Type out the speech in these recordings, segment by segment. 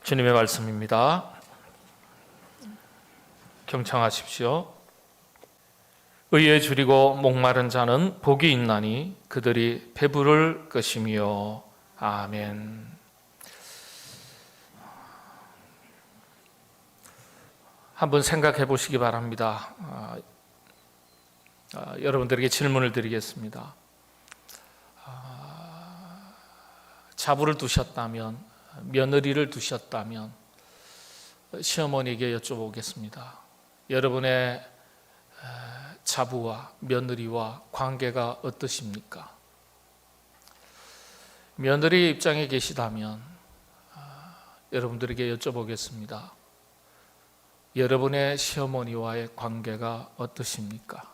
주님의 말씀입니다. 경청하십시오. 의에 줄이고 목마른 자는 복이 있나니 그들이 배부를 것이며. 아멘. 한번 생각해 보시기 바랍니다. 여러분들에게 질문을 드리겠습니다. 자부를 두셨다면, 며느리를 두셨다면 시어머니에게 여쭤보겠습니다. 여러분의 자부와 며느리와 관계가 어떠십니까? 며느리 입장에 계시다면 여러분들에게 여쭤보겠습니다. 여러분의 시어머니와의 관계가 어떠십니까?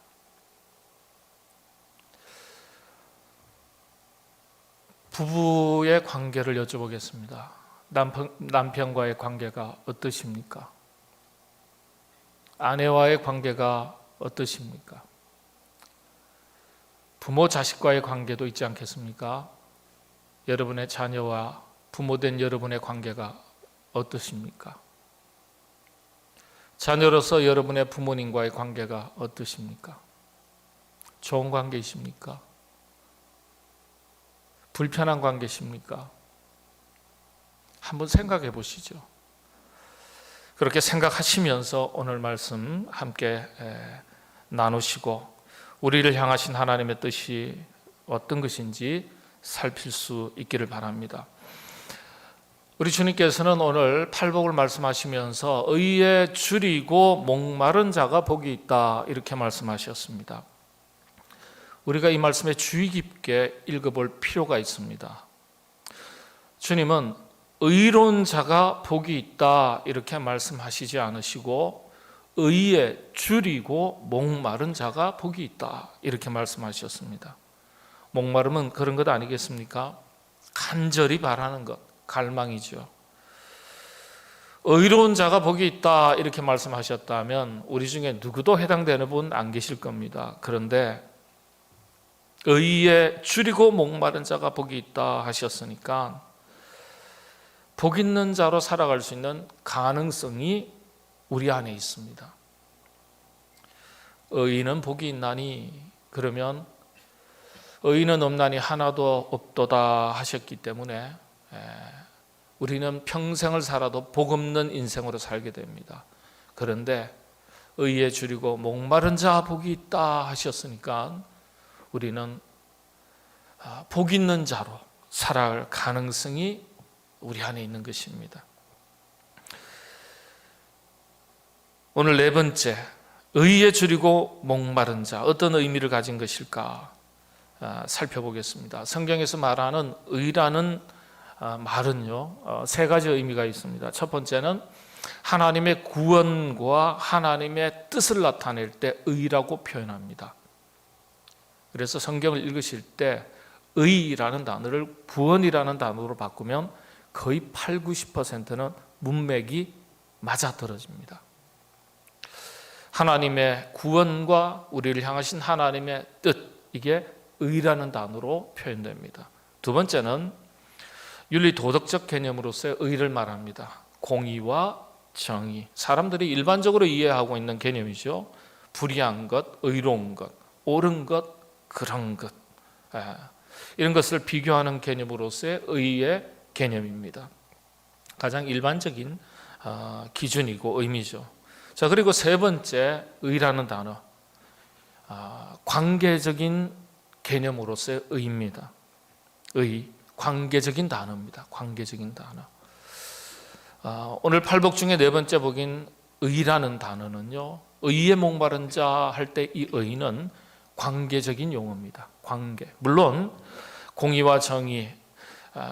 부부의 관계를 여쭤보겠습니다. 남편과의 관계가 어떠십니까? 아내와의 관계가 어떠십니까? 부모 자식과의 관계도 있지 않겠습니까? 여러분의 자녀와 부모된 여러분의 관계가 어떠십니까? 자녀로서 여러분의 부모님과의 관계가 어떠십니까? 좋은 관계이십니까? 불편한 관계십니까? 한번 생각해 보시죠. 그렇게 생각하시면서 오늘 말씀 함께 나누시고 우리를 향하신 하나님의 뜻이 어떤 것인지 살필 수 있기를 바랍니다. 우리 주님께서는 오늘 팔복을 말씀하시면서 의에 줄이고 목마른 자가 복이 있다 이렇게 말씀하셨습니다. 우리가 이 말씀에 주의 깊게 읽어볼 필요가 있습니다. 주님은 의로운 자가 복이 있다 이렇게 말씀하시지 않으시고 의에 줄이고 목마른 자가 복이 있다 이렇게 말씀하셨습니다. 목마름은 그런 것 아니겠습니까? 간절히 바라는 것, 갈망이죠. 의로운 자가 복이 있다 이렇게 말씀하셨다면 우리 중에 누구도 해당되는 분 안 계실 겁니다. 그런데 의에 줄이고 목마른 자가 복이 있다 하셨으니까 복 있는 자로 살아갈 수 있는 가능성이 우리 안에 있습니다. 의인은 복이 있나니, 그러면 의인은 없나니 하나도 없도다 하셨기 때문에 우리는 평생을 살아도 복 없는 인생으로 살게 됩니다. 그런데 의에 줄이고 목마른 자 복이 있다 하셨으니까 우리는 복 있는 자로 살아갈 가능성이 우리 안에 있는 것입니다. 오늘 네 번째, 의에 줄이고 목마른 자, 어떤 의미를 가진 것일까 살펴보겠습니다. 성경에서 말하는 의라는 말은요, 세 가지 의미가 있습니다. 첫 번째는 하나님의 구원과 하나님의 뜻을 나타낼 때 의라고 표현합니다. 그래서 성경을 읽으실 때 의라는 단어를 구원이라는 단어로 바꾸면 거의 80-90%는 문맥이 맞아떨어집니다. 하나님의 구원과 우리를 향하신 하나님의 뜻, 이게 의라는 단어로 표현됩니다. 두 번째는 윤리 도덕적 개념으로서의 의를 말합니다. 공의와 정의, 사람들이 일반적으로 이해하고 있는 개념이죠. 불의한 것, 의로운 것, 옳은 것, 그런 것, 이런 것을 비교하는 개념으로서의 의의 개념입니다. 가장 일반적인 기준이고 의미죠. 자, 그리고 세 번째 의라는 단어, 관계적인 개념으로서의 의입니다. 의, 관계적인 단어입니다. 관계적인 단어. 오늘 팔복 중에 네 번째 복인 의라는 단어는요, 의에 목마른 자 할 때 이 의는 관계적인 용어입니다. 관계. 물론 공의와 정의,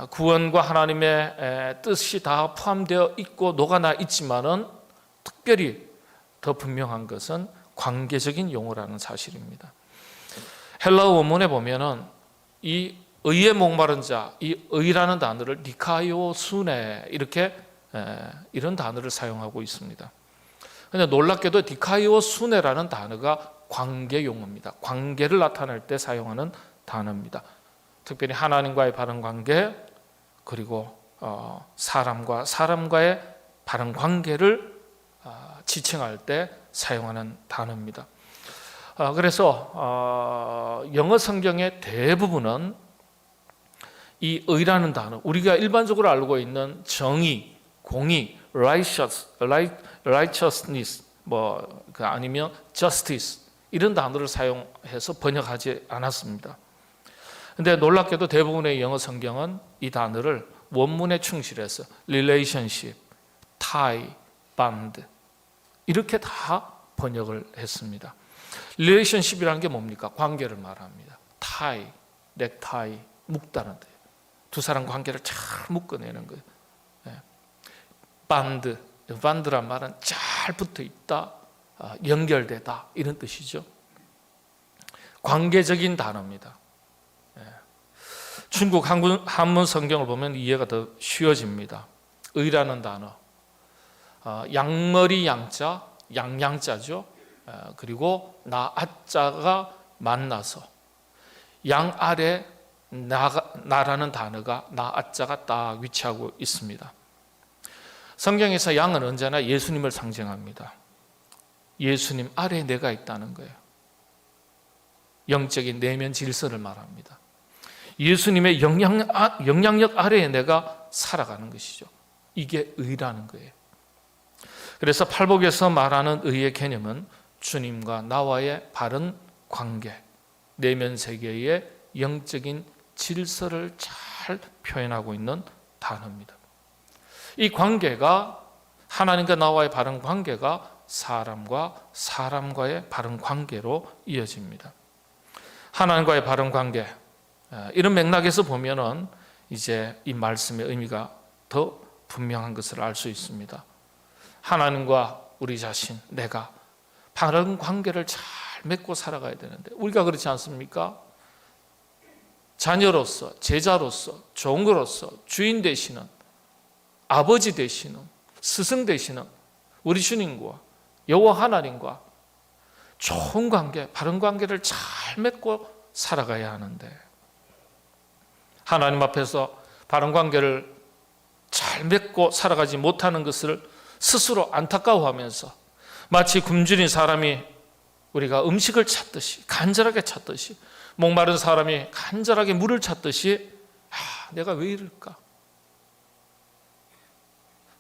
구원과 하나님의 뜻이 다 포함되어 있고 녹아나 있지만은 특별히 더 분명한 것은 관계적인 용어라는 사실입니다. 헬라어 원문에 보면은 이 의에 목마른 자, 이 의라는 단어를 디카이오수네 이렇게 이런 단어를 사용하고 있습니다. 그런데 놀랍게도 디카이오수네라는 단어가 관계 용어입니다. 관계를 나타낼 때 사용하는 단어입니다. 특별히 하나님과의 바른 관계, 그리고 사람과 사람과의 바른 관계를 지칭할 때 사용하는 단어입니다. 그래서 영어 성경의 대부분은 이 의라는 단어, 우리가 일반적으로 알고 있는 정의, 공의, righteousness, 아니면 justice 이런 단어를 사용해서 번역하지 않았습니다. 근데 놀랍게도 대부분의 영어 성경은 이 단어를 원문에 충실해서 relationship, tie, bond 이렇게 다 번역을 했습니다. relationship이라는 게 뭡니까? 관계를 말합니다. tie, 넥타이, 묶다는 거예요. 두 사람 관계를 잘 묶어내는 거예요. bond, bond란 말은 잘 붙어 있다, 연결되다 이런 뜻이죠. 관계적인 단어입니다. 중국 한문 성경을 보면 이해가 더 쉬워집니다. 의라는 단어, 양머리 양자, 양양자죠. 그리고 나아자가 만나서 양 아래 나라는 단어가 나아자가 딱 위치하고 있습니다. 성경에서 양은 언제나 예수님을 상징합니다. 예수님 아래에 내가 있다는 거예요. 영적인 내면 질서를 말합니다. 예수님의 영향력 아래에 내가 살아가는 것이죠. 이게 의라는 거예요. 그래서 팔복에서 말하는 의의 개념은 주님과 나와의 바른 관계, 내면 세계의 영적인 질서를 잘 표현하고 있는 단어입니다. 이 관계가, 하나님과 나와의 바른 관계가 사람과 사람과의 바른 관계로 이어집니다. 하나님과의 바른 관계, 이런 맥락에서 보면은 이제 이 말씀의 의미가 더 분명한 것을 알 수 있습니다. 하나님과 우리 자신, 내가 바른 관계를 잘 맺고 살아가야 되는데 우리가 그렇지 않습니까? 자녀로서, 제자로서, 종으로서, 주인 되시는, 아버지 되시는, 스승 되시는 우리 주님과 여호와 하나님과 좋은 관계, 바른 관계를 잘 맺고 살아가야 하는데 하나님 앞에서 바른 관계를 잘 맺고 살아가지 못하는 것을 스스로 안타까워하면서 마치 굶주린 사람이 우리가 음식을 찾듯이, 간절하게 찾듯이, 목마른 사람이 간절하게 물을 찾듯이 내가 왜 이럴까?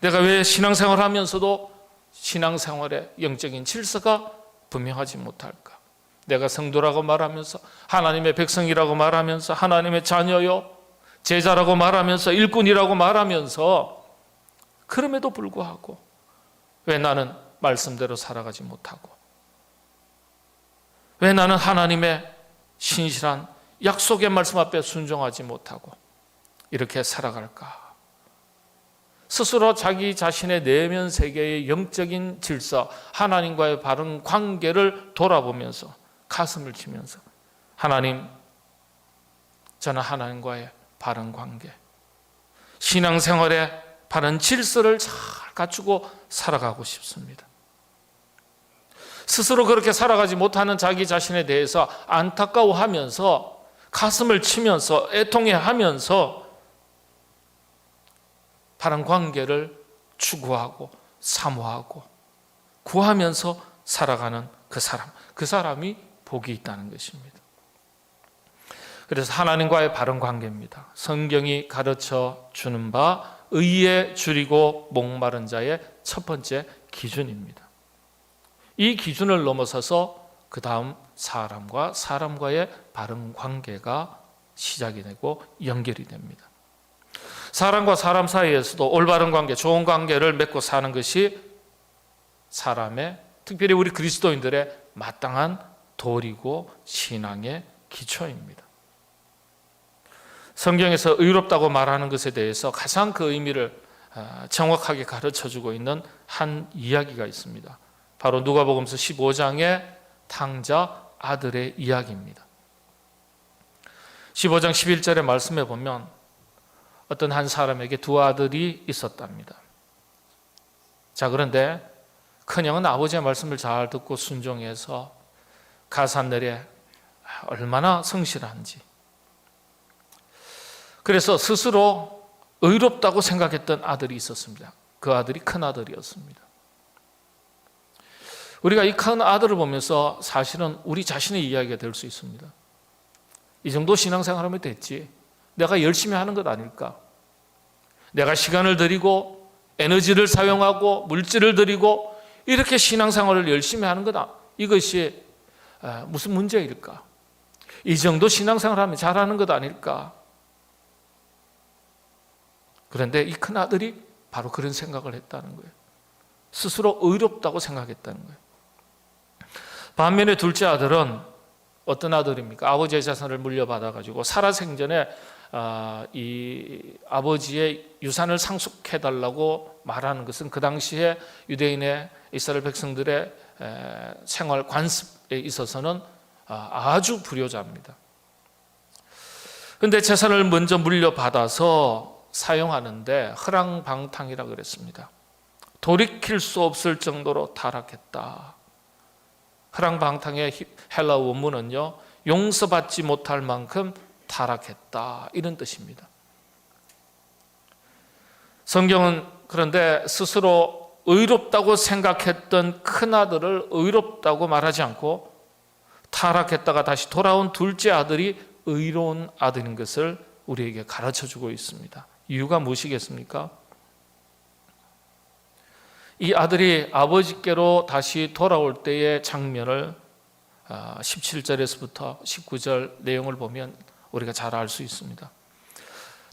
내가 왜 신앙생활을 하면서도 신앙생활의 영적인 질서가 분명하지 못할까? 내가 성도라고 말하면서, 하나님의 백성이라고 말하면서, 하나님의 자녀요, 제자라고 말하면서, 일꾼이라고 말하면서, 그럼에도 불구하고 왜 나는 말씀대로 살아가지 못하고, 왜 나는 하나님의 신실한 약속의 말씀 앞에 순종하지 못하고 이렇게 살아갈까? 스스로 자기 자신의 내면 세계의 영적인 질서, 하나님과의 바른 관계를 돌아보면서 가슴을 치면서, 하나님, 저는 하나님과의 바른 관계, 신앙생활의 바른 질서를 잘 갖추고 살아가고 싶습니다. 스스로 그렇게 살아가지 못하는 자기 자신에 대해서 안타까워하면서, 가슴을 치면서, 애통해하면서 바른 관계를 추구하고 사모하고 구하면서 살아가는 그 사람이 복이 있다는 것입니다. 그래서 하나님과의 바른 관계입니다. 성경이 가르쳐 주는 바 의에 줄이고 목마른 자의 첫 번째 기준입니다. 이 기준을 넘어서서 그 다음 사람과 사람과의 바른 관계가 시작이 되고 연결이 됩니다. 사람과 사람 사이에서도 올바른 관계, 좋은 관계를 맺고 사는 것이 사람의, 특별히 우리 그리스도인들의 마땅한 도리고 신앙의 기초입니다. 성경에서 의롭다고 말하는 것에 대해서 가장 그 의미를 정확하게 가르쳐주고 있는 한 이야기가 있습니다. 바로 누가복음서 15장의 탕자 아들의 이야기입니다. 15장 11절의 말씀에 보면 어떤 한 사람에게 두 아들이 있었답니다. 자, 그런데 큰형은 아버지의 말씀을 잘 듣고 순종해서 가산늘에 얼마나 성실한지, 그래서 스스로 의롭다고 생각했던 아들이 있었습니다. 그 아들이 큰 아들이었습니다. 우리가 이 큰 아들을 보면서 사실은 우리 자신의 이야기가 될 수 있습니다. 이 정도 신앙생활하면 됐지. 내가 열심히 하는 것 아닐까? 내가 시간을 들이고 에너지를 사용하고 물질을 들이고 이렇게 신앙생활을 열심히 하는 거다. 이것이 무슨 문제일까? 이 정도 신앙생활하면 잘하는 것 아닐까? 그런데 이 큰 아들이 바로 그런 생각을 했다는 거예요. 스스로 의롭다고 생각했다는 거예요. 반면에 둘째 아들은 어떤 아들입니까? 아버지의 자산을 물려받아가지고 살아생전에 이 아버지의 유산을 상속해달라고 말하는 것은 그 당시에 유대인의 이스라엘 백성들의 생활 관습에 있어서는 아주 불효자입니다. 그런데 재산을 먼저 물려받아서 사용하는데 허랑방탕이라고 그랬습니다. 돌이킬 수 없을 정도로 타락했다. 허랑방탕의 헬라 원문은요, 용서받지 못할 만큼 타락했다, 이런 뜻입니다. 성경은 그런데 스스로 의롭다고 생각했던 큰아들을 의롭다고 말하지 않고 타락했다가 다시 돌아온 둘째 아들이 의로운 아들인 것을 우리에게 가르쳐주고 있습니다. 이유가 무엇이겠습니까? 이 아들이 아버지께로 다시 돌아올 때의 장면을 17절에서부터 19절 내용을 보면 우리가 잘 알 수 있습니다.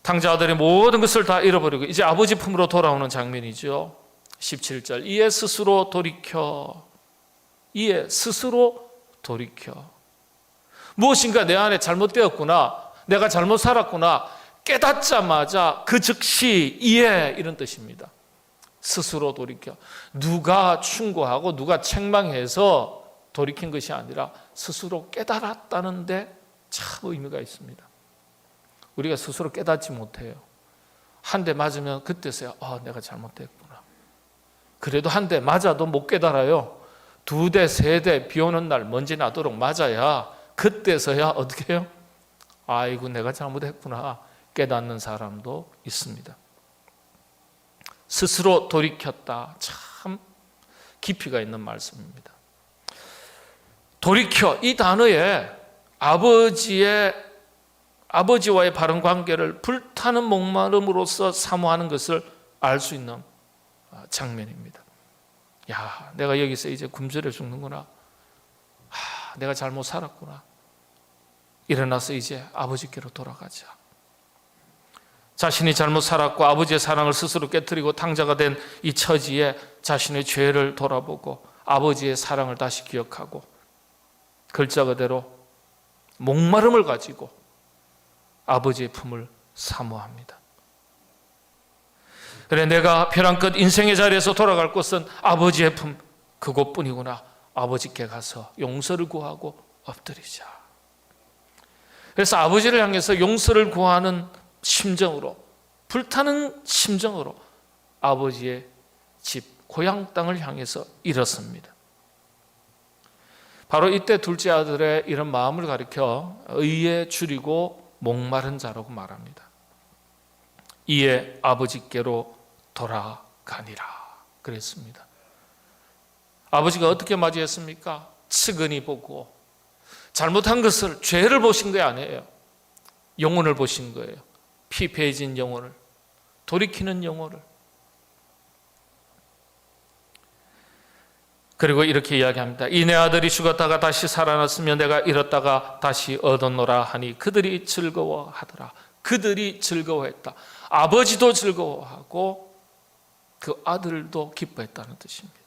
탕자 아들이 모든 것을 다 잃어버리고 이제 아버지 품으로 돌아오는 장면이죠. 17절, 이에 스스로 돌이켜 무엇인가 내 안에 잘못되었구나, 내가 잘못 살았구나 깨닫자마자 그 즉시 이에, 이런 뜻입니다. 스스로 돌이켜. 누가 충고하고 누가 책망해서 돌이킨 것이 아니라 스스로 깨달았다는데 참 의미가 있습니다. 우리가 스스로 깨닫지 못해요. 한 대 맞으면 그때서야 내가 잘못했구나. 그래도 한 대 맞아도 못 깨달아요. 2대, 3대 비 오는 날 먼지 나도록 맞아야 그때서야 어떻게 해요? 아이고 내가 잘못했구나 깨닫는 사람도 있습니다. 스스로 돌이켰다. 참 깊이가 있는 말씀입니다. 돌이켜, 이 단어에 아버지와의 바른 관계를 불타는 목마름으로써 사모하는 것을 알 수 있는 장면입니다. 야, 내가 여기서 이제 굶주려 죽는구나. 내가 잘못 살았구나. 일어나서 이제 아버지께로 돌아가자. 자신이 잘못 살았고 아버지의 사랑을 스스로 깨뜨리고 탕자가 된 이 처지에 자신의 죄를 돌아보고 아버지의 사랑을 다시 기억하고 글자 그대로 목마름을 가지고 아버지의 품을 사모합니다. 그래, 내가 벼랑끝 인생의 자리에서 돌아갈 곳은 아버지의 품, 그곳뿐이구나. 아버지께 가서 용서를 구하고 엎드리자. 그래서 아버지를 향해서 용서를 구하는 심정으로, 불타는 심정으로 아버지의 집, 고향 땅을 향해서 일었습니다. 바로 이때 둘째 아들의 이런 마음을 가리켜 의에 줄이고 목마른 자라고 말합니다. 이에 아버지께로 돌아가니라 그랬습니다. 아버지가 어떻게 맞이했습니까? 측은히 보고 잘못한 것을, 죄를 보신 게 아니에요. 영혼을 보신 거예요. 피폐해진 영혼을, 돌이키는 영혼을. 그리고 이렇게 이야기합니다. 이 내 아들이 죽었다가 다시 살아났으면 내가 잃었다가 다시 얻었노라 하니 그들이 즐거워하더라. 그들이 즐거워했다. 아버지도 즐거워하고 그 아들도 기뻐했다는 뜻입니다.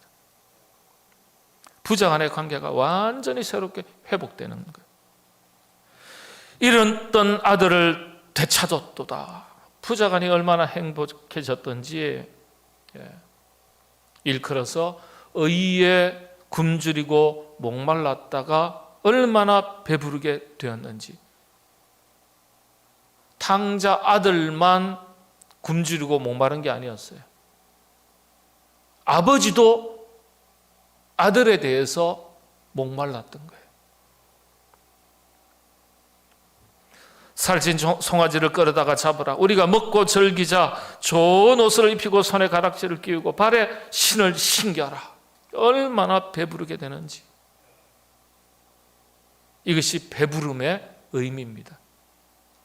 부자 간의 관계가 완전히 새롭게 회복되는 거예요. 잃었던 아들을 되찾았도다. 부자 간이 얼마나 행복해졌던지, 일컬어서 의에 굶주리고 목말랐다가 얼마나 배부르게 되었는지. 탕자 아들만 굶주리고 목마른 게 아니었어요. 아버지도 아들에 대해서 목말랐던 거예요. 살찐 송아지를 끌어다가 잡으라. 우리가 먹고 즐기자. 좋은 옷을 입히고 손에 가락지를 끼우고 발에 신을 신겨라. 얼마나 배부르게 되는지. 이것이 배부름의 의미입니다.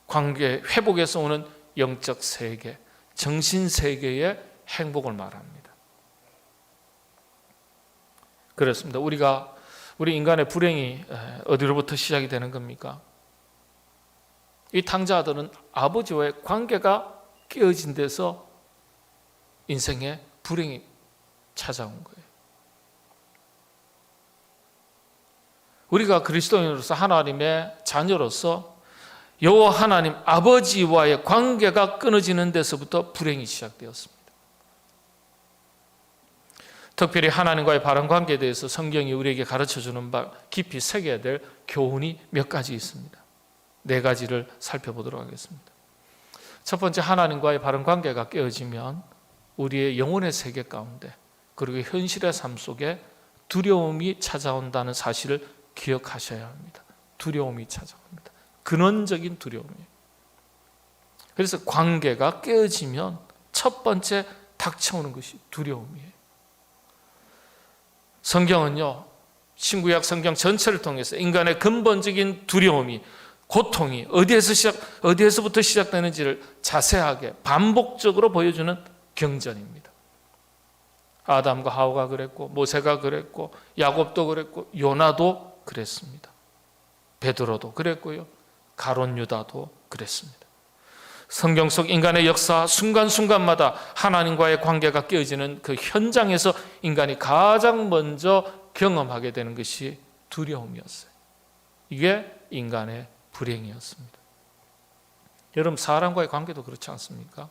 관계 회복에서 오는 영적 세계, 정신 세계의 행복을 말합니다. 그렇습니다. 우리 인간의 불행이 어디로부터 시작이 되는 겁니까? 이 탕자들은 아버지와의 관계가 깨어진 데서 인생의 불행이 찾아온 거예요. 우리가 그리스도인으로서 하나님의 자녀로서 여호와 하나님 아버지와의 관계가 끊어지는 데서부터 불행이 시작되었습니다. 특별히 하나님과의 바른 관계에 대해서 성경이 우리에게 가르쳐주는 바 깊이 새겨야 될 교훈이 몇 가지 있습니다. 4가지를 살펴보도록 하겠습니다. 첫 번째, 하나님과의 바른 관계가 깨어지면 우리의 영혼의 세계 가운데 그리고 현실의 삶 속에 두려움이 찾아온다는 사실을 기억하셔야 합니다. 두려움이 찾아옵니다. 근원적인 두려움이에요. 그래서 관계가 깨어지면 첫 번째 닥쳐오는 것이 두려움이에요. 성경은요, 신구약 성경 전체를 통해서 인간의 근본적인 두려움이, 고통이 어디에서부터 시작되는지를 자세하게 반복적으로 보여주는 경전입니다. 아담과 하와가 그랬고, 모세가 그랬고, 야곱도 그랬고, 요나도 그랬습니다. 베드로도 그랬고요, 가룟 유다도 그랬습니다. 성경 속 인간의 역사 순간순간마다 하나님과의 관계가 깨어지는 그 현장에서 인간이 가장 먼저 경험하게 되는 것이 두려움이었어요. 이게 인간의 불행이었습니다. 여러분, 사람과의 관계도 그렇지 않습니까?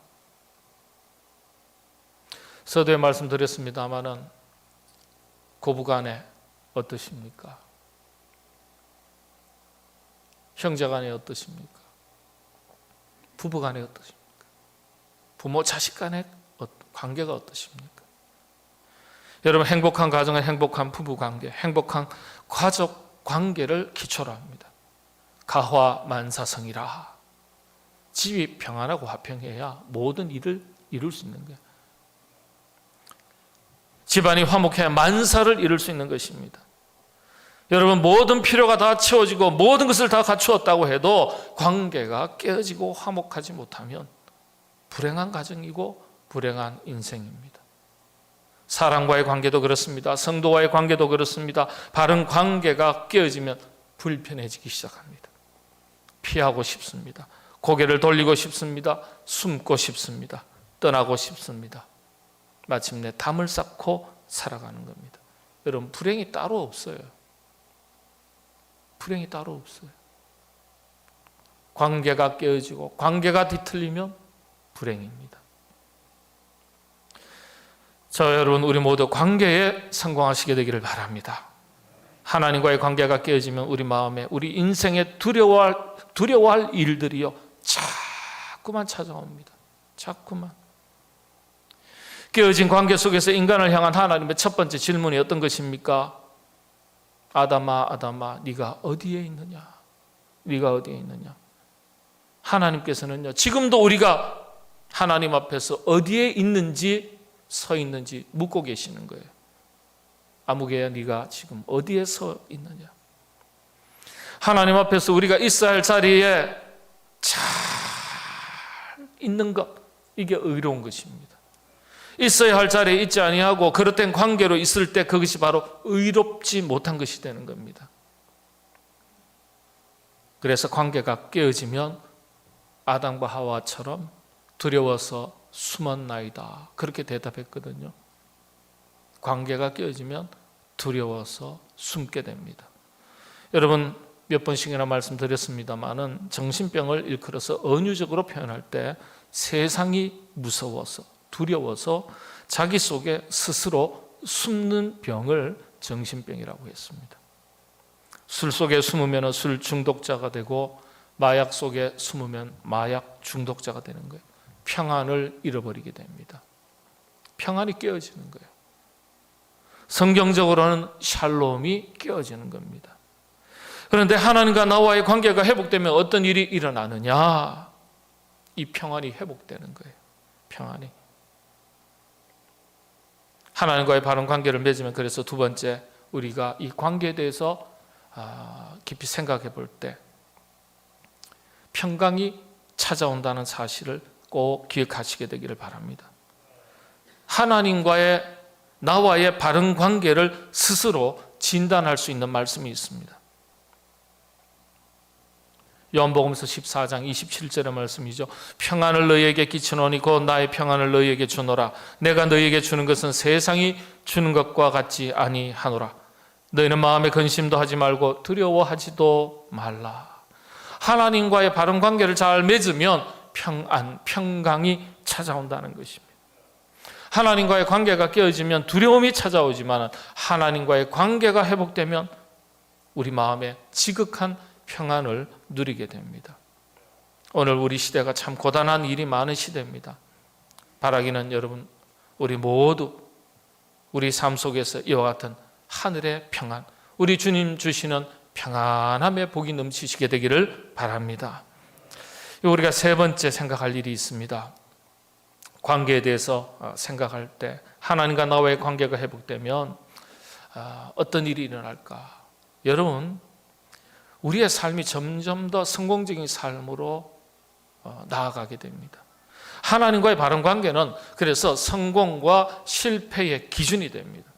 서두에 말씀드렸습니다마는 고부간에 어떠십니까? 형제간에 어떠십니까? 부부간에 어떠십니까? 부모 자식 간의 관계가 어떠십니까? 여러분, 행복한 가정은 행복한 부부 관계, 행복한 가족 관계를 기초로 합니다. 가화만사성이라. 집이 평안하고 화평해야 모든 일을 이룰 수 있는 거예요. 집안이 화목해야 만사를 이룰 수 있는 것입니다. 여러분, 모든 필요가 다 채워지고 모든 것을 다 갖추었다고 해도 관계가 깨어지고 화목하지 못하면 불행한 가정이고 불행한 인생입니다. 사람과의 관계도 그렇습니다. 성도와의 관계도 그렇습니다. 바른 관계가 깨어지면 불편해지기 시작합니다. 피하고 싶습니다. 고개를 돌리고 싶습니다. 숨고 싶습니다. 떠나고 싶습니다. 마침내 담을 쌓고 살아가는 겁니다. 여러분, 불행이 따로 없어요. 불행이 따로 없어요. 관계가 깨어지고 관계가 뒤틀리면 불행입니다. 저 여러분, 우리 모두 관계에 성공하시게 되기를 바랍니다. 하나님과의 관계가 깨어지면 우리 마음에, 우리 인생에 두려워할 일들이요 자꾸만 찾아옵니다. 자꾸만. 깨어진 관계 속에서 인간을 향한 하나님의 첫 번째 질문이 어떤 것입니까? 아담아, 아담아, 네가 어디에 있느냐? 네가 어디에 있느냐? 하나님께서는요, 지금도 우리가 하나님 앞에서 어디에 있는지, 서 있는지 묻고 계시는 거예요. 아무개야, 네가 지금 어디에 서 있느냐? 하나님 앞에서 우리가 있어야 할 자리에 잘 있는 것, 이게 의로운 것입니다. 있어야 할 자리에 있지 아니하고 그릇된 관계로 있을 때 그것이 바로 의롭지 못한 것이 되는 겁니다. 그래서 관계가 깨어지면 아담과 하와처럼 두려워서 숨었나이다, 그렇게 대답했거든요. 관계가 깨어지면 두려워서 숨게 됩니다. 여러분, 몇 번씩이나 말씀드렸습니다마는 정신병을 일컬어서 은유적으로 표현할 때 세상이 무서워서, 두려워서 자기 속에 스스로 숨는 병을 정신병이라고 했습니다. 술 속에 숨으면 술 중독자가 되고 마약 속에 숨으면 마약 중독자가 되는 거예요. 평안을 잃어버리게 됩니다. 평안이 깨어지는 거예요. 성경적으로는 샬롬이 깨어지는 겁니다. 그런데 하나님과 나와의 관계가 회복되면 어떤 일이 일어나느냐? 이 평안이 회복되는 거예요. 평안이. 하나님과의 바른 관계를 맺으면, 그래서 두 번째, 우리가 이 관계에 대해서 깊이 생각해 볼 때 평강이 찾아온다는 사실을 꼭 기억하시게 되기를 바랍니다. 하나님과의 나와의 바른 관계를 스스로 진단할 수 있는 말씀이 있습니다. 요한복음서 14장 27절의 말씀이죠. 평안을 너희에게 끼치노니 곧 나의 평안을 너희에게 주노라. 내가 너희에게 주는 것은 세상이 주는 것과 같지 아니하노라. 너희는 마음에 근심도 하지 말고 두려워하지도 말라. 하나님과의 바른 관계를 잘 맺으면 평강이 찾아온다는 것입니다. 하나님과의 관계가 깨어지면 두려움이 찾아오지만 하나님과의 관계가 회복되면 우리 마음에 지극한 평안을 누리게 됩니다. 오늘 우리 시대가 참 고단한 일이 많은 시대입니다. 바라기는 여러분, 우리 모두 우리 삶 속에서 이와 같은 하늘의 평안, 우리 주님 주시는 평안함의 복이 넘치시게 되기를 바랍니다. 우리가 세 번째 생각할 일이 있습니다. 관계에 대해서 생각할 때 하나님과 나와의 관계가 회복되면 어떤 일이 일어날까? 여러분, 우리의 삶이 점점 더 성공적인 삶으로 나아가게 됩니다. 하나님과의 바른 관계는 그래서 성공과 실패의 기준이 됩니다.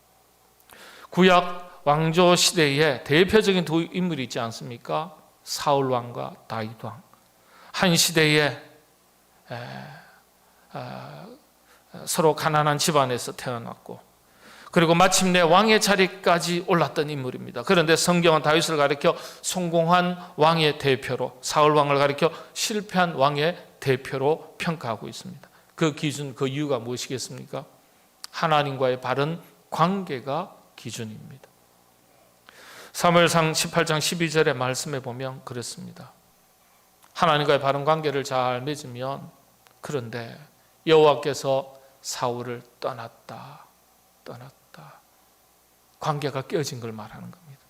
구약 왕조 시대에 대표적인 두 인물이 있지 않습니까? 사울 왕과 다윗 왕. 한 시대에 서로 가난한 집안에서 태어났고, 그리고 마침내 왕의 자리까지 올랐던 인물입니다. 그런데 성경은 다윗을 가리켜 성공한 왕의 대표로, 사울 왕을 가리켜 실패한 왕의 대표로 평가하고 있습니다. 그 기준, 그 이유가 무엇이겠습니까? 하나님과의 바른 관계가 기준입니다. 사무엘상 18장 12절의 말씀에 보면 그렇습니다. 하나님과의 바른 관계를 잘 맺으면, 그런데 여호와께서 사울을 떠났다. 관계가 깨어진 걸 말하는 겁니다.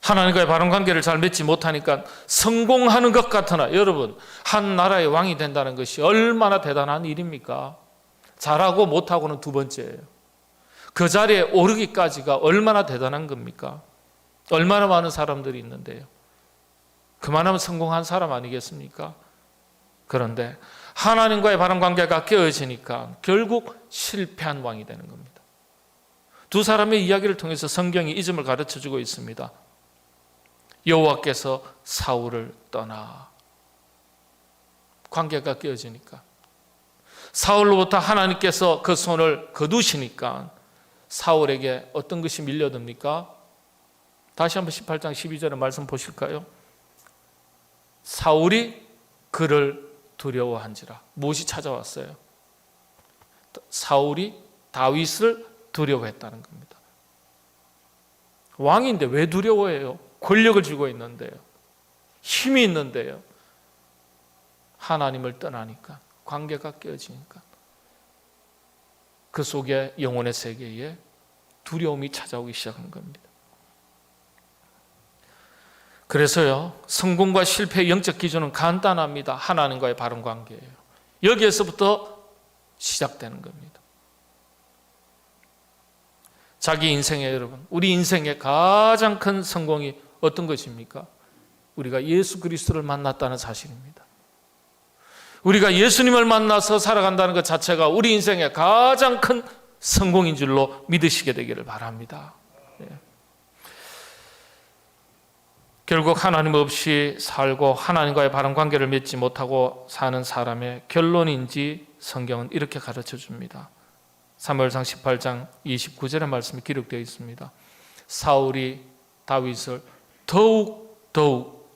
하나님과의 바른 관계를 잘 맺지 못하니까 성공하는 것 같으나, 여러분, 한 나라의 왕이 된다는 것이 얼마나 대단한 일입니까? 잘하고 못하고는 두 번째예요. 그 자리에 오르기까지가 얼마나 대단한 겁니까? 얼마나 많은 사람들이 있는데요. 그만하면 성공한 사람 아니겠습니까? 그런데 하나님과의 바른 관계가 깨어지니까 결국 실패한 왕이 되는 겁니다. 두 사람의 이야기를 통해서 성경이 이 점을 가르쳐주고 있습니다. 여호와께서 사울을 떠나, 관계가 깨어지니까, 사울로부터 하나님께서 그 손을 거두시니까 사울에게 어떤 것이 밀려듭니까? 다시 한번 18장 12절의 말씀 보실까요? 사울이 그를 두려워한지라. 무엇이 찾아왔어요? 사울이 다윗을 두려워했다는 겁니다. 왕인데 왜 두려워해요? 권력을 쥐고 있는데요, 힘이 있는데요. 하나님을 떠나니까, 관계가 깨어지니까 그 속에 영혼의 세계에 두려움이 찾아오기 시작한 겁니다. 그래서요, 성공과 실패의 영적 기준은 간단합니다. 하나님과의 바른 관계예요. 여기에서부터 시작되는 겁니다. 자기 인생에, 여러분, 우리 인생의 가장 큰 성공이 어떤 것입니까? 우리가 예수 그리스도를 만났다는 사실입니다. 우리가 예수님을 만나서 살아간다는 것 자체가 우리 인생의 가장 큰 성공인 줄로 믿으시게 되기를 바랍니다. 결국 하나님 없이 살고 하나님과의 바른 관계를 맺지 못하고 사는 사람의 결론인지 성경은 이렇게 가르쳐 줍니다. 사무엘상 18장 29절의 말씀이 기록되어 있습니다. 사울이 다윗을 더욱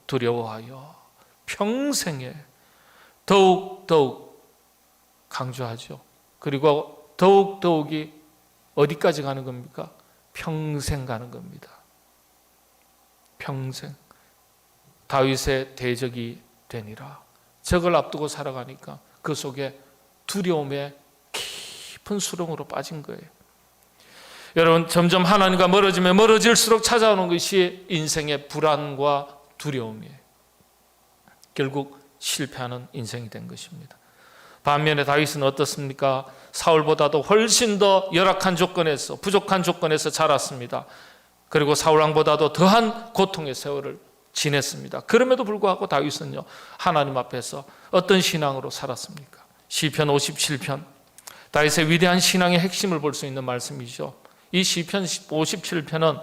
두려워하여 평생에 더욱 강조하죠. 그리고 더욱이 어디까지 가는 겁니까? 평생 가는 겁니다. 평생 다윗의 대적이 되니라. 적을 앞두고 살아가니까 그 속에 두려움의 깊은 수렁으로 빠진 거예요. 여러분, 점점 하나님과 멀어지면 멀어질수록 찾아오는 것이 인생의 불안과 두려움이에요. 결국 실패하는 인생이 된 것입니다. 반면에 다윗은 어떻습니까? 사울보다도 훨씬 더 열악한 조건에서, 부족한 조건에서 자랐습니다. 그리고 사울왕보다도 더한 고통의 세월을 지냈습니다. 그럼에도 불구하고 다윗은요, 하나님 앞에서 어떤 신앙으로 살았습니까? 시편 57편, 다윗의 위대한 신앙의 핵심을 볼 수 있는 말씀이죠. 이 시편 57편은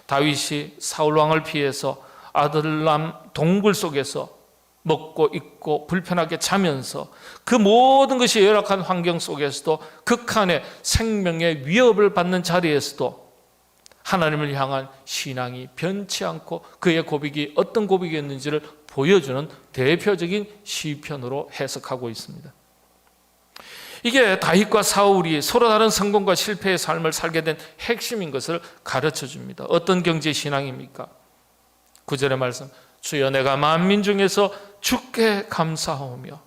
다윗이 사울왕을 피해서 아들람 동굴 속에서 먹고 입고 불편하게 자면서 그 모든 것이 열악한 환경 속에서도 극한의 생명의 위협을 받는 자리에서도 하나님을 향한 신앙이 변치 않고 그의 고백이 어떤 고백이었는지를 보여주는 대표적인 시편으로 해석하고 있습니다. 이게 다윗과 사울이 서로 다른 성공과 실패의 삶을 살게 된 핵심인 것을 가르쳐 줍니다. 어떤 경제 신앙입니까? 9절의 말씀, 주여 내가 만민 중에서 주께 감사하오며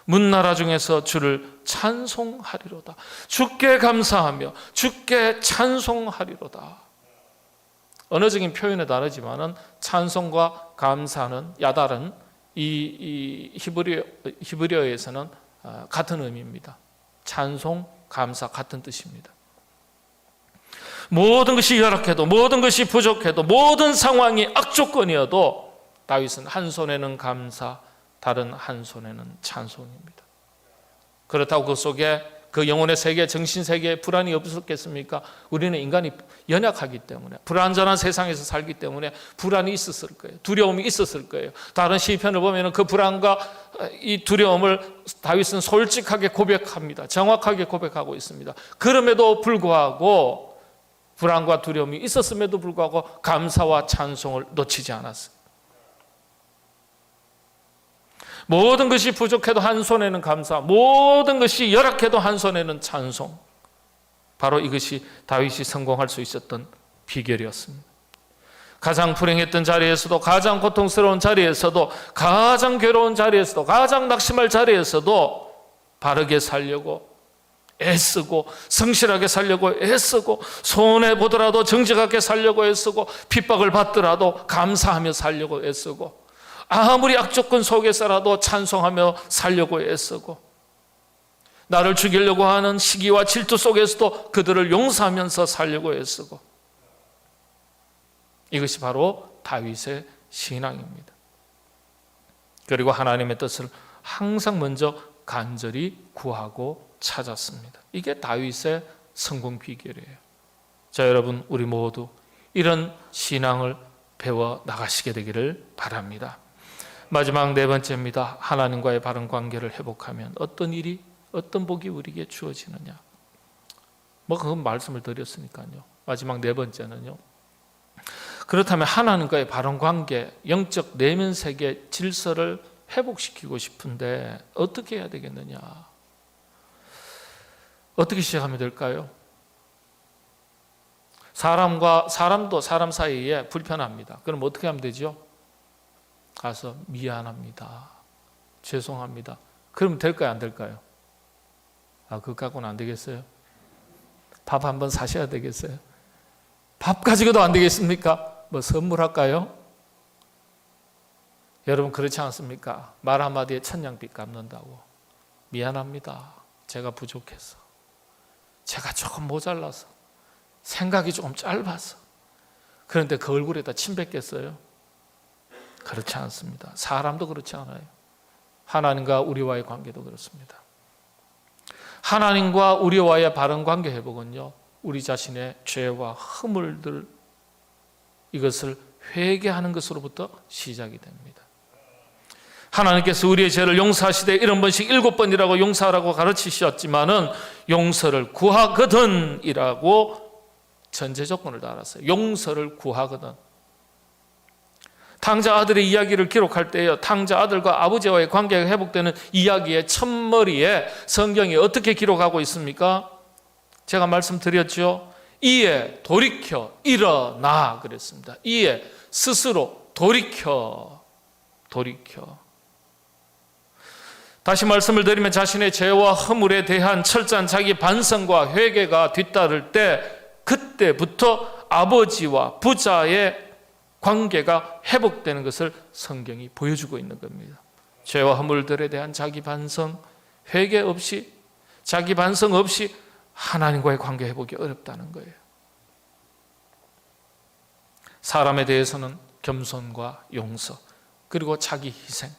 문나라 중에서 주를 찬송하리로다. 주께 감사하며 주께 찬송하리로다. 언어적인 표현은 다르지만은 찬송과 감사는 야달은 이 히브리어에서는 같은 의미입니다. 찬송, 감사 같은 뜻입니다. 모든 것이 열악해도, 모든 것이 부족해도, 모든 상황이 악조건이어도 다윗은 한 손에는 감사, 다른 한 손에는 찬송입니다. 그렇다고 그 속에 그 영혼의 세계, 정신 세계에 불안이 없었겠습니까? 우리는 인간이 연약하기 때문에, 불안전한 세상에서 살기 때문에 불안이 있었을 거예요. 두려움이 있었을 거예요. 다른 시편을 보면 그 불안과 이 두려움을 다윗은 솔직하게 고백합니다. 정확하게 고백하고 있습니다. 그럼에도 불구하고 불안과 두려움이 있었음에도 불구하고 감사와 찬송을 놓치지 않았어요. 모든 것이 부족해도 한 손에는 감사, 모든 것이 열악해도 한 손에는 찬송. 바로 이것이 다윗이 성공할 수 있었던 비결이었습니다. 가장 불행했던 자리에서도, 가장 고통스러운 자리에서도, 가장 괴로운 자리에서도, 가장 낙심할 자리에서도 바르게 살려고 애쓰고, 성실하게 살려고 애쓰고, 손해보더라도 정직하게 살려고 애쓰고, 핍박을 받더라도 감사하며 살려고 애쓰고, 아무리 악조건 속에서라도 찬송하며 살려고 애쓰고, 나를 죽이려고 하는 시기와 질투 속에서도 그들을 용서하면서 살려고 애쓰고, 이것이 바로 다윗의 신앙입니다. 그리고 하나님의 뜻을 항상 먼저 간절히 구하고 찾았습니다. 이게 다윗의 성공 비결이에요. 자, 여러분, 우리 모두 이런 신앙을 배워 나가시게 되기를 바랍니다. 마지막 네 번째입니다. 하나님과의 바른 관계를 회복하면 어떤 일이, 어떤 복이 우리에게 주어지느냐. 그건 말씀을 드렸으니까요. 마지막 네 번째는요, 그렇다면 하나님과의 바른 관계, 영적 내면 세계 질서를 회복시키고 싶은데 어떻게 해야 되겠느냐? 어떻게 시작하면 될까요? 사람도 사람 사이에 불편합니다. 그럼 어떻게 하면 되죠? 가서 미안합니다, 죄송합니다. 그러면 될까요, 안 될까요? 그거 갖고는 안 되겠어요? 밥 한번 사셔야 되겠어요? 밥 가지고도 안 되겠습니까? 선물할까요? 여러분, 그렇지 않습니까? 말 한마디에 천냥빚 갚는다고. 미안합니다, 제가 부족해서, 제가 조금 모자라서, 생각이 조금 짧아서. 그런데 그 얼굴에다 침 뱉겠어요? 그렇지 않습니다. 사람도 그렇지 않아요. 하나님과 우리와의 관계도 그렇습니다. 하나님과 우리와의 바른 관계 회복은요, 우리 자신의 죄와 허물들, 이것을 회개하는 것으로부터 시작이 됩니다. 하나님께서 우리의 죄를 용서하시되 70번씩 7번이라고 용서하라고 가르치셨지만은 용서를 구하거든 이라고 전제 조건을 달았어요. 용서를 구하거든. 탕자 아들의 이야기를 기록할 때요, 탕자 아들과 아버지와의 관계가 회복되는 이야기의 첫머리에 성경이 어떻게 기록하고 있습니까? 제가 말씀드렸죠. 이에 돌이켜 일어나 그랬습니다. 이에 스스로 돌이켜. 다시 말씀을 드리면 자신의 죄와 허물에 대한 철저한 자기 반성과 회개가 뒤따를 때 그때부터 아버지와 부자의 관계가 회복되는 것을 성경이 보여주고 있는 겁니다. 죄와 허물들에 대한 자기 반성, 회개 없이, 자기 반성 없이 하나님과의 관계 회복이 어렵다는 거예요. 사람에 대해서는 겸손과 용서, 그리고 자기 희생,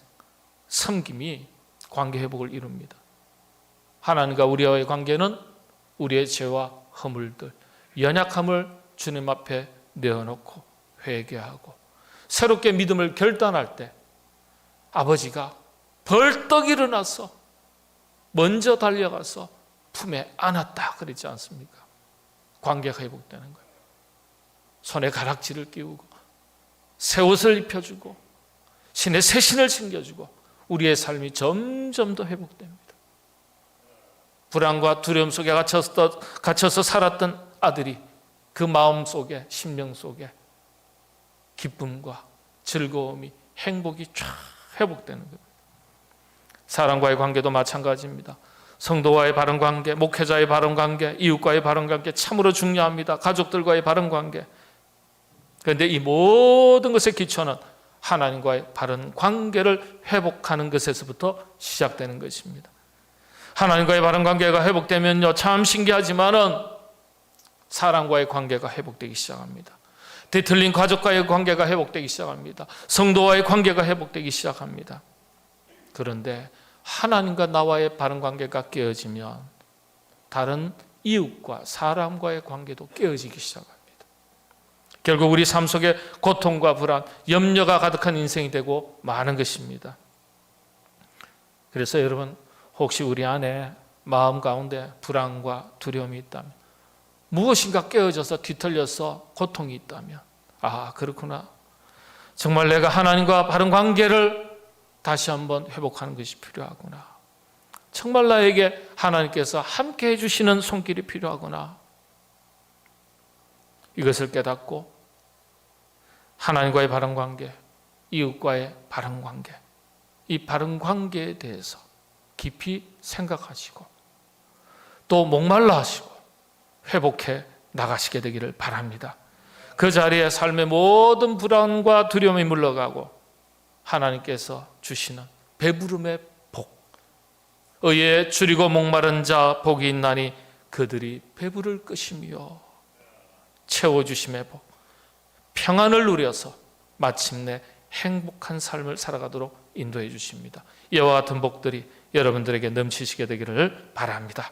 섬김이 관계 회복을 이룹니다. 하나님과 우리와의 관계는 우리의 죄와 허물들, 연약함을 주님 앞에 내어놓고 회개하고 새롭게 믿음을 결단할 때 아버지가 벌떡 일어나서 먼저 달려가서 품에 안았다 그러지 않습니까? 관계가 회복되는 거예요. 손에 가락지를 끼우고 새 옷을 입혀주고 신의 새 신을 챙겨주고 우리의 삶이 점점 더 회복됩니다. 불안과 두려움 속에 갇혀서 살았던 아들이 그 마음 속에, 심령 속에 기쁨과 즐거움이, 행복이 쫙 회복되는 겁니다. 사람과의 관계도 마찬가지입니다. 성도와의 바른 관계, 목회자의 바른 관계, 이웃과의 바른 관계 참으로 중요합니다. 가족들과의 바른 관계. 그런데 이 모든 것의 기초는 하나님과의 바른 관계를 회복하는 것에서부터 시작되는 것입니다. 하나님과의 바른 관계가 회복되면요, 참 신기하지만은 사람과의 관계가 회복되기 시작합니다. 뒤틀린 가족과의 관계가 회복되기 시작합니다. 성도와의 관계가 회복되기 시작합니다. 그런데 하나님과 나와의 바른 관계가 깨어지면 다른 이웃과 사람과의 관계도 깨어지기 시작합니다. 결국 우리 삶 속에 고통과 불안, 염려가 가득한 인생이 되고 마는 것입니다. 그래서 여러분, 혹시 우리 안에 마음 가운데 불안과 두려움이 있다면, 무엇인가 깨어져서 뒤틀려서 고통이 있다면, 아, 그렇구나, 정말 내가 하나님과 바른 관계를 다시 한번 회복하는 것이 필요하구나, 정말 나에게 하나님께서 함께 해주시는 손길이 필요하구나, 이것을 깨닫고 하나님과의 바른 관계, 이웃과의 바른 관계, 이 바른 관계에 대해서 깊이 생각하시고 또 목말라 하시고 회복해 나가시게 되기를 바랍니다. 그 자리에 삶의 모든 불안과 두려움이 물러가고 하나님께서 주시는 배부름의 복, 의에 줄이고 목마른 자 복이 있나니 그들이 배부를 것이며, 채워주심의 복, 평안을 누려서 마침내 행복한 삶을 살아가도록 인도해 주십니다. 이와 같은 복들이 여러분들에게 넘치시게 되기를 바랍니다.